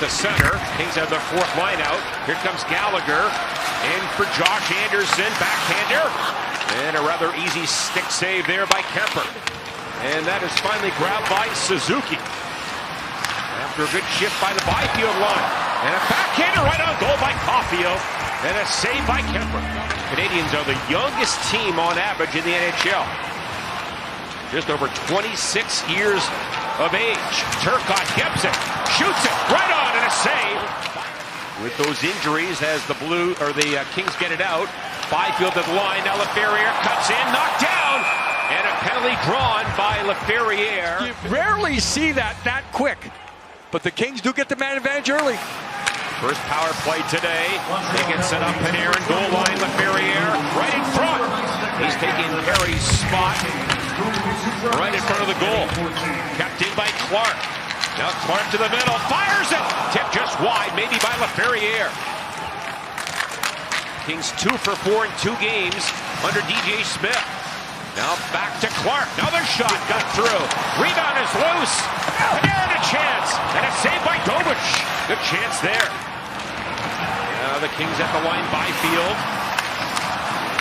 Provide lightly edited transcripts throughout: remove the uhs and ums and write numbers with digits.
to center. Kings have their fourth line out. Here comes Gallagher. In for Josh Anderson. Backhander. And a rather easy stick save there by Kemper. And that is finally grabbed by Suzuki. After a good shift by the Byfield line. And a backhander right on goal by Caulfield. And a save by Kemper. Canadians are the youngest team on average in the NHL. Just over 26 years of age. Turcotte gets it, shoots it, right on, and a save. With those injuries, as the Kings get it out, Byfield at the line. Now Laferriere cuts in, knocked down, and a penalty drawn by Laferriere. You rarely see that quick, but the Kings do get the man advantage early. First power play today. They get set up, Panarin, goal line, Laferriere right in front. He's taking Perry's spot right in front of the goal. Kept in by Clark. Now Clark to the middle, fires it! Tipped just wide, maybe by Laferriere. Kings 2 for 4 in 2 games under DJ Smith. Now back to Clark. Another shot got through. Rebound is loose. Panarin a chance. And a save by Dobich. Good chance there. Now the Kings at the line, Byfield.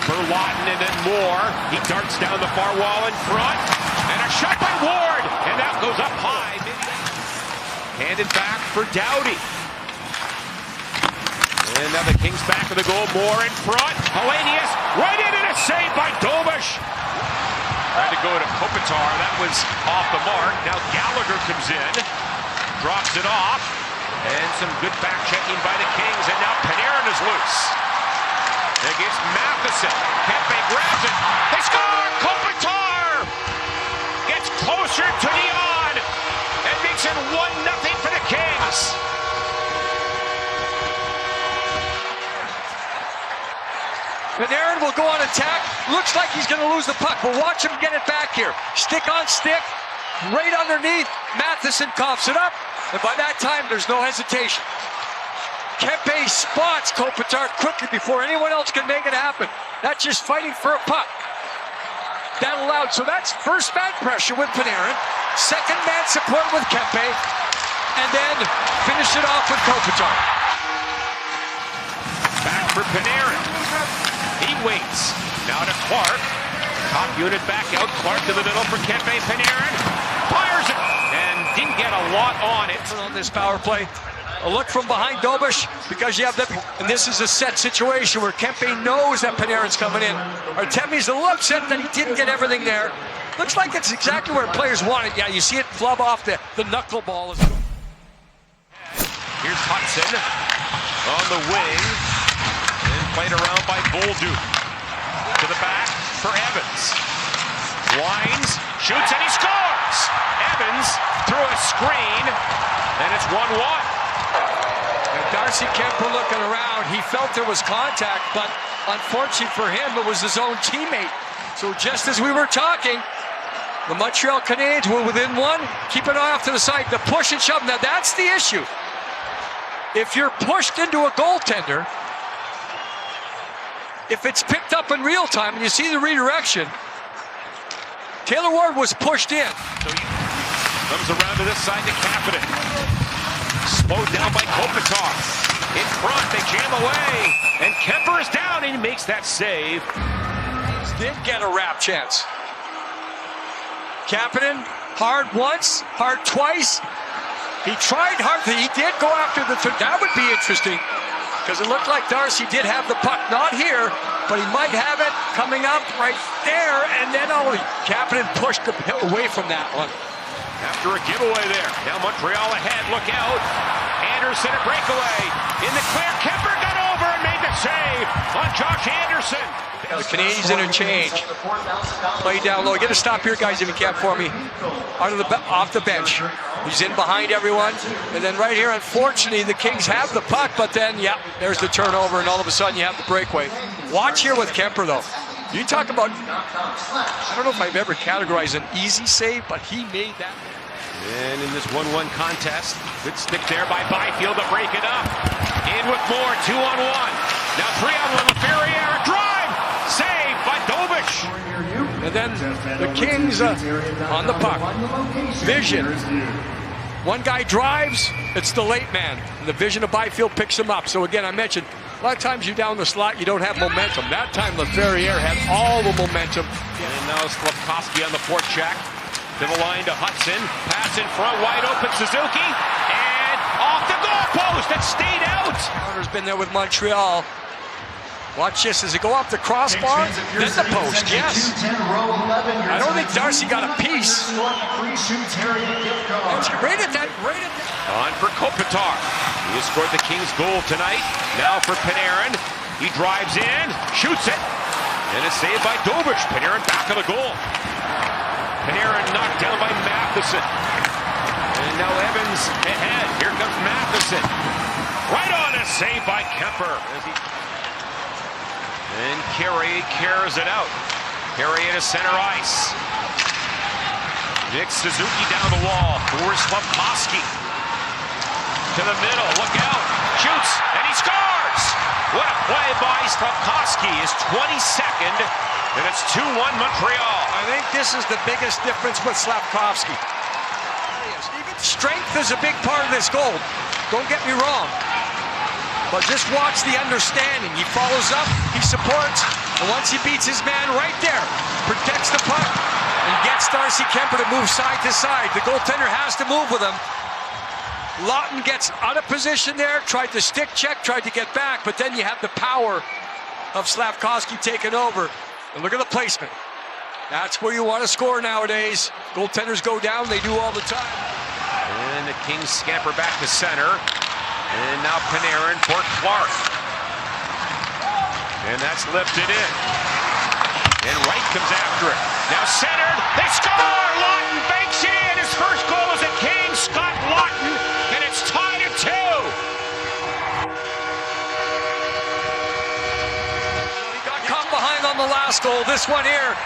For Lawton and then Moore. He darts down the far wall in front. And a shot by Ward. And that goes up high. Handed back for Doughty. And now the Kings back to the goal. Moore in front. Hellenius right in and a save by Dobich. Tried to go to Kopitar. That was off the mark. Now Gallagher comes in. Drops it off. And some good back checking by the Kings. And now Panarin is loose. Against Matheson. Kempe grabs it. They score! Kopitar gets closer to Dion and makes it 1-0 for the Kings. Panarin will go on attack. Looks like he's going to lose the puck, but watch him get it back here. Stick on stick, right underneath. Matheson coughs it up, and by that time, there's no hesitation. Kempe spots Kopitar quickly before anyone else can make it happen. That's just fighting for a puck. That allowed, so that's first man pressure with Panarin, second man support with Kempe, and then finish it off with Kopitar. Back for Panarin. He waits. Now to Clark. Top unit back out. Clark to the middle for Kempe. Panarin fires it and didn't get a lot on it. On this power play, a look from behind Dobich because you have that, and this is a set situation where Kempe knows that Panarin's coming in. Artemi's a little upset that he didn't get everything there. Looks like it's exactly where players want it. Yeah, you see it flub off the knuckleball. Here's Hudson on the wing. Played around by Bolduc. To the back for Evans. Winds, shoots, and he scores! Evans through a screen, and it's 1-1. Darcy Kemper looking around. He felt there was contact, but unfortunately for him, it was his own teammate. So just as we were talking, the Montreal Canadiens were within one. Keep an eye off to the side. The push and shove. Now that's the issue. If you're pushed into a goaltender, if it's picked up in real time and you see the redirection, Taylor Ward was pushed in. So he comes around to this side to Kapanen. Slowed down by Kopitar. In front, they jam away. And Kemper is down and he makes that save. Did get a wrap chance. Kapanen, hard once, hard twice. He tried hard. He did go after the third. That would be interesting. Because it looked like Darcy did have the puck, not here, but he might have it coming up right there, and then Kapanen pushed away from that one. After a giveaway there, now Montreal ahead, look out. Anderson a breakaway, in the clear, Kemper got over and made the save on Josh Anderson. The Canadiens interchange. Play down low. Get a stop here, guys, if you can for me. Off the bench. He's in behind everyone. And then right here, unfortunately, the Kings have the puck, but then, yeah, there's the turnover, and all of a sudden you have the breakaway. Watch here with Kemper, though. You talk about, I don't know if I've ever categorized an easy save, but he made that. And in this 1-1 contest, good stick there by Byfield to break it up. In with Moore, 2-on-1. Now 3-on-1, Laferriere, drive! Save by Dobich. And then the Kings on the puck. Vision. One guy drives, it's the late man. And the vision of Byfield picks him up. So again, I mentioned, a lot of times you're down the slot, you don't have momentum. That time, LaFerriere had all the momentum. And now Slafkovsky on the forecheck. To the line to Hudson. Pass in front, wide open, Suzuki. And off the goalpost, it stayed out. Counter's been there with Montreal. Watch this as it go off the crossbar, then the post, yes. I don't think Darcy got a piece. It's right at that. On for Kopitar. He has scored the Kings goal tonight. Now for Panarin. He drives in, shoots it. And it's saved by Dobish. Panarin back of the goal. Panarin knocked down by Matheson. And now Evans ahead. Here comes Matheson. Right on a save by Kemper. And Carey carries it out. Carey into center ice. Nick Suzuki down the wall for Slafkovsky. To the middle, look out. Shoots, and he scores! What a play by Slafkovsky. His 22nd, and it's 2-1 Montreal. I think this is the biggest difference with Slafkovsky. Strength is a big part of this goal. Don't get me wrong. But just watch the understanding. He follows up, he supports, and once he beats his man right there, protects the puck, and gets Darcy Kuemper to move side to side. The goaltender has to move with him. Lawton gets out of position there, tried to stick check, tried to get back, but then you have the power of Slafkovsky taking over. And look at the placement. That's where you want to score nowadays. Goaltenders go down, they do all the time. And the Kings scamper back to center. And now Panarin for Clark. And that's lifted in. And Wright comes after it. Now centered. They score! Lawton banks it in. His first goal is at Kings. Scott Lawton. And it's tied at 2. He got caught behind on the last goal. This one here.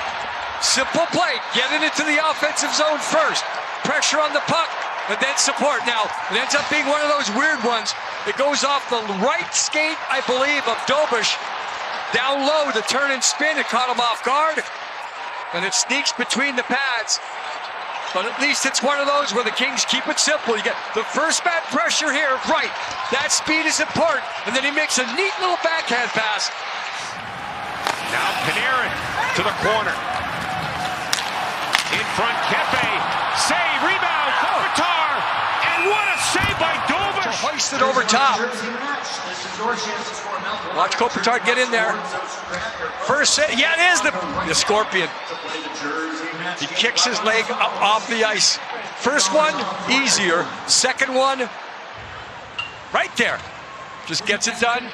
Simple play. Getting it to the offensive zone first. Pressure on the puck. And then support. Now, it ends up being one of those weird ones. It goes off the right skate, I believe, of Dobish. Down low, the turn and spin. It caught him off guard. And it sneaks between the pads. But at least it's one of those where the Kings keep it simple. You get the first bad pressure here, right. That speed is important. And then he makes a neat little backhand pass. Now Panarin to the corner. In front, Kepe. Save, rebound, Kopitar. And what a save by Dobish. Hoisted over top. Watch Kopitar get in there. First save. Yeah, it is the Scorpion. He kicks his leg up off the ice. First one, easier. Second one, right there. Just gets it done.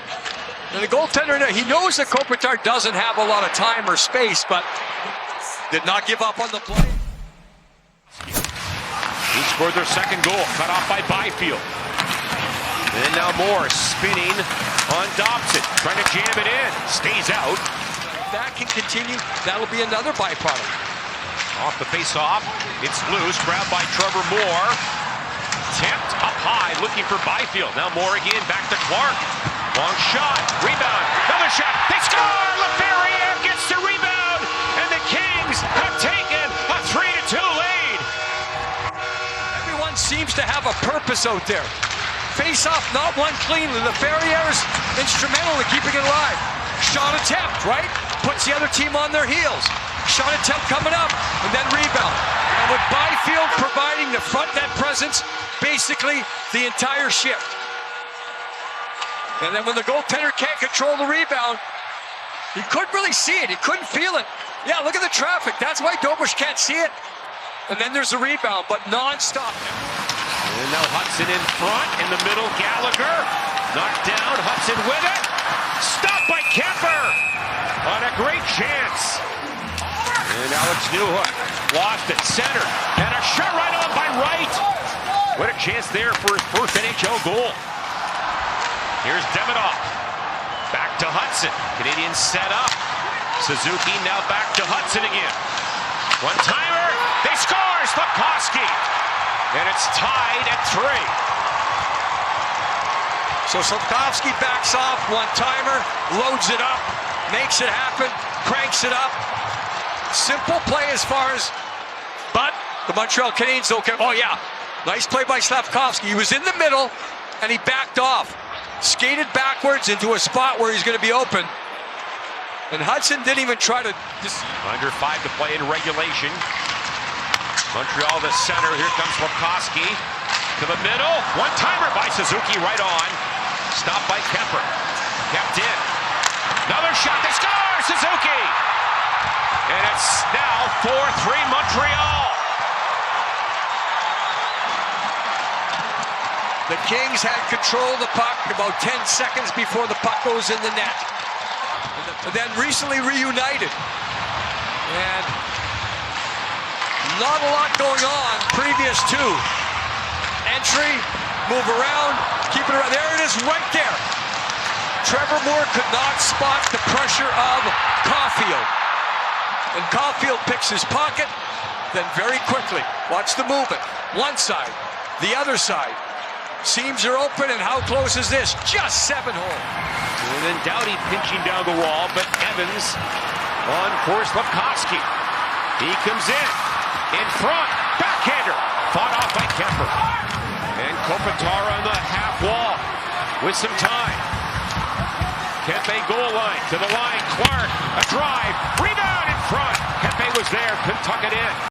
And the goaltender, he knows that Kopitar doesn't have a lot of time or space, but did not give up on the play. He scored their second goal, cut off by Byfield. And now Moore spinning on Dobson, trying to jam it in. Stays out. That can continue. That'll be another byproduct. Off the face-off. It's loose, grabbed by Trevor Moore. Tipped up high, looking for Byfield. Now Moore again, back to Clark. Long shot, rebound, another shot. They score! LaFerriere gets the rebound, and the Kings have taken a 3-2 lead. Everyone seems to have a purpose out there. Face-off, not one cleanly. LaFerriere's instrumental in keeping it alive. Shot attempt, right? Puts the other team on their heels. Shot attempt coming up, and then rebound. And with Byfield providing the front net presence, basically the entire shift. And then when the goaltender can't control the rebound, he couldn't really see it. He couldn't feel it. Yeah, look at the traffic. That's why Dobish can't see it. And then there's the rebound, but non-stop. And now Hudson in front, in the middle, Gallagher. Knocked down, Hudson with it. Stopped by Kemper on a great chance. And Alex Newhook lost it, centered, and a shot right on by Wright. What a chance there for his first NHL goal. Here's Demidov. Back to Hudson. Canadians set up. Suzuki now back to Hudson again. One-timer. They score! Slafkovsky. And it's tied at 3. So Slafkovsky backs off, one-timer, loads it up, makes it happen, cranks it up. Simple play as far as, but the Montreal Canadiens don't care. Oh yeah, Nice play by Slafkovsky. He was in the middle, and he backed off. Skated backwards into a spot where he's going to be open. And Hudson didn't even try to... Under 5 to play in regulation. Montreal the center. Here comes Slafkovsky. To the middle. One-timer by Suzuki right on. Stopped by Kemper. Kept in. Another shot. They score! Suzuki! And it's now 4-3 Montreal. The Kings had control of the puck about 10 seconds before the puck goes in the net. But then recently reunited. And not a lot going on previous to. Entry, move around, keep it around. There it is right there. Trevor Moore could not spot the pressure of Caulfield. And Caulfield picks his pocket, then very quickly, watch the movement. One side, the other side. Seams are open, and how close is this? Just 7 hole. And then Doughty pinching down the wall, but Evans on for Slafkovsky. He comes in front, backhander, fought off by Kemper. And Kopitar on the half wall with some time. Kempe goal line, to the line, Clark, a drive, rebound in front. Kempe was there, couldn't tuck it in.